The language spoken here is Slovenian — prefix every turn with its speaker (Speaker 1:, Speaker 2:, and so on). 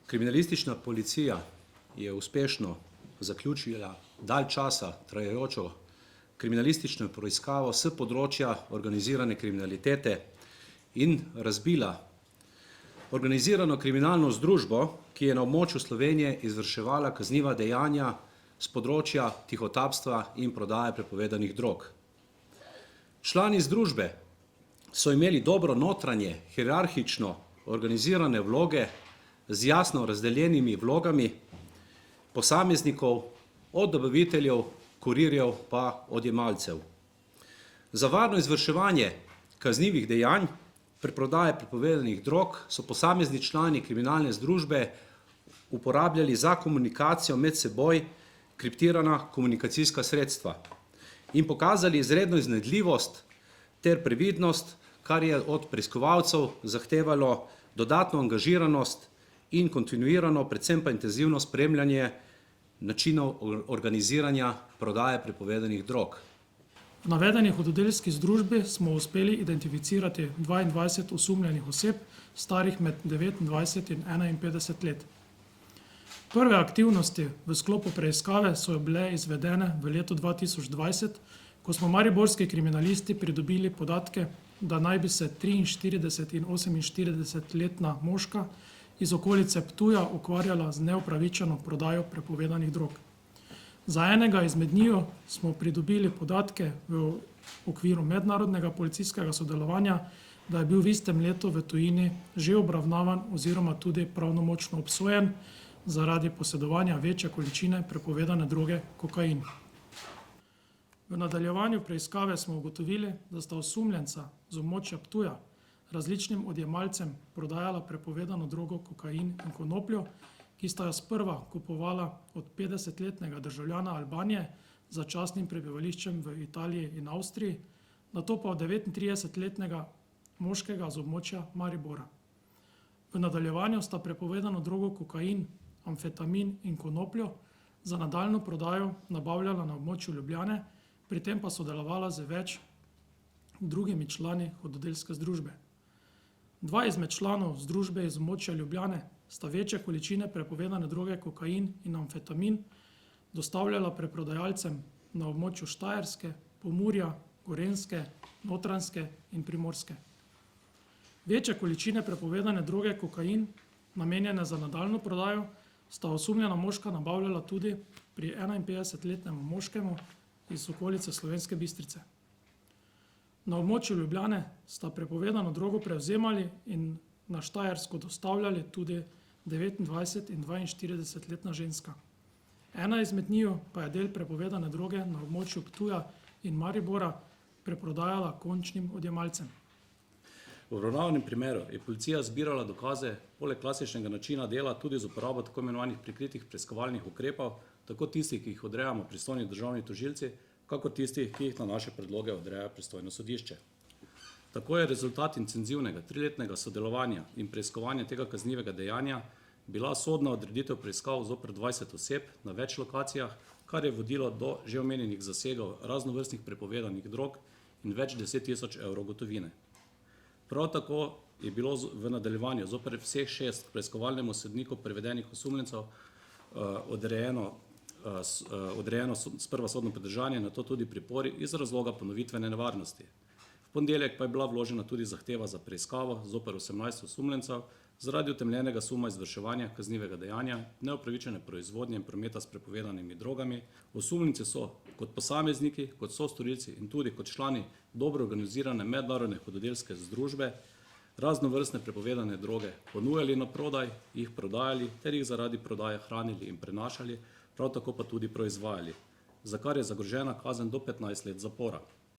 Speaker 1: Kriminalistična policija je uspešno zaključila dalj časa trajajočo kriminalistično preiskavo s področja organizirane kriminalitete in razbila organizirano kriminalno združbo, ki je na območju Slovenije izvrševala kazniva dejanja s področja tihotapstva in prodaje prepovedanih drog. Člani združbe so imeli dobro notranje, hierarhično organizirane vloge z jasno razdeljenimi vlogami posameznikov, od dobaviteljev, kurirjev pa odjemalcev. Za varno izvrševanje kaznivih dejanj preprodaje prepovedanih drog so posamezni člani kriminalne združbe uporabljali za komunikacijo med seboj kriptirana komunikacijska sredstva in pokazali izredno iznajdljivost ter previdnost, kar je od preiskovalcev zahtevalo dodatno angažiranost in kontinuirano, predvsem pa intenzivno spremljanje načinov organiziranja prodaje prepovedanih drog.
Speaker 2: V navedeni hudodelski združbi smo uspeli identificirati 22 osumljenih oseb, starih med 29 in 51 let. Prve aktivnosti v sklopu preiskave so bile izvedene v letu 2020, ko smo mariborski kriminalisti pridobili podatke, da naj bi se 43 in 48-letna moška iz okolice Ptuja ukvarjala z neupravičeno prodajo prepovedanih drog. Za enega izmed njiju smo pridobili podatke v okviru mednarodnega policijskega sodelovanja, da je bil v istem letu v tujini že obravnavan oziroma tudi pravnomočno obsojen zaradi posedovanja večje količine prepovedane droge kokain. V nadaljevanju preiskave smo ugotovili, da sta osumljenca z območja Ptuja različnim odjemalcem prodajala prepovedano drogo kokain in konopljo, ki sta jo sprva kupovala od 50-letnega državljana Albanije z začasnim prebivališčem v Italiji in Avstriji, nato pa od 39-letnega moškega z območja Maribora. V nadaljevanju sta prepovedano drogo kokain, amfetamin in konopljo za nadaljnjo prodajo nabavljala na območju Ljubljane, pri tem pa sodelovala z več drugimi člani hudodelske združbe. Dva izmed članov združbe iz območja Ljubljane sta večje količine prepovedane droge kokain in amfetamin dostavljala preprodajalcem na območju Štajerske, Pomurja, Gorenjske, Notranjske in Primorske. Večje količine prepovedane droge kokain, namenjene za nadaljnjo prodajo, sta osumljena moška nabavljala tudi pri 51-letnemu moškemu iz okolice Slovenske Bistrice. Na območju Ljubljane sta prepovedano drogo prevzemali in na Štajersko dostavljali tudi 29 in 42-letna ženska. Ena izmed njiju pa je del prepovedane droge na območju Ptuja in Maribora preprodajala končnim odjemalcem.
Speaker 1: V obravnavanem primeru je policija zbirala dokaze poleg klasičnega načina dela tudi z uporabo tako imenovanih prikritih preiskovalnih ukrepov, tako tistih, ki jih odrejamo pristojni državni tožilci, kakor tistih, ki jih na naše predloge odreja pristojno sodišče. Tako je rezultat intenzivnega 3-letnega sodelovanja in preiskovanja tega kaznivega dejanja bila sodna odreditev preiskav zoper 20 oseb na več lokacijah, kar je vodilo do že omenjenih zasegov raznovrstnih prepovedanih drog in več 10 000 evrov gotovine. Prav tako je bilo v nadaljevanju zoper vseh 6 preiskovalnemu sodniku privedenih osumljencev odrejeno sprva sodno pridržanje, nato tudi pripori iz razloga ponovitvene nevarnosti. V ponedeljek pa je bila vložena tudi zahteva za preiskavo zoper 18 osumljencev zaradi utemeljenega suma izvrševanja kaznivega dejanja, neupravičene proizvodnje in prometa s prepovedanimi drogami. Osumljenci so kot posamezniki, kot sostorilci in tudi kot člani dobro organizirane mednarodne hudodelske združbe raznovrstne prepovedane droge ponujali na prodaj, jih prodajali ter jih zaradi prodaje hranili in prenašali, prav tako pa tudi proizvajali, za kar je zagrožena kazen do 15 let zapora.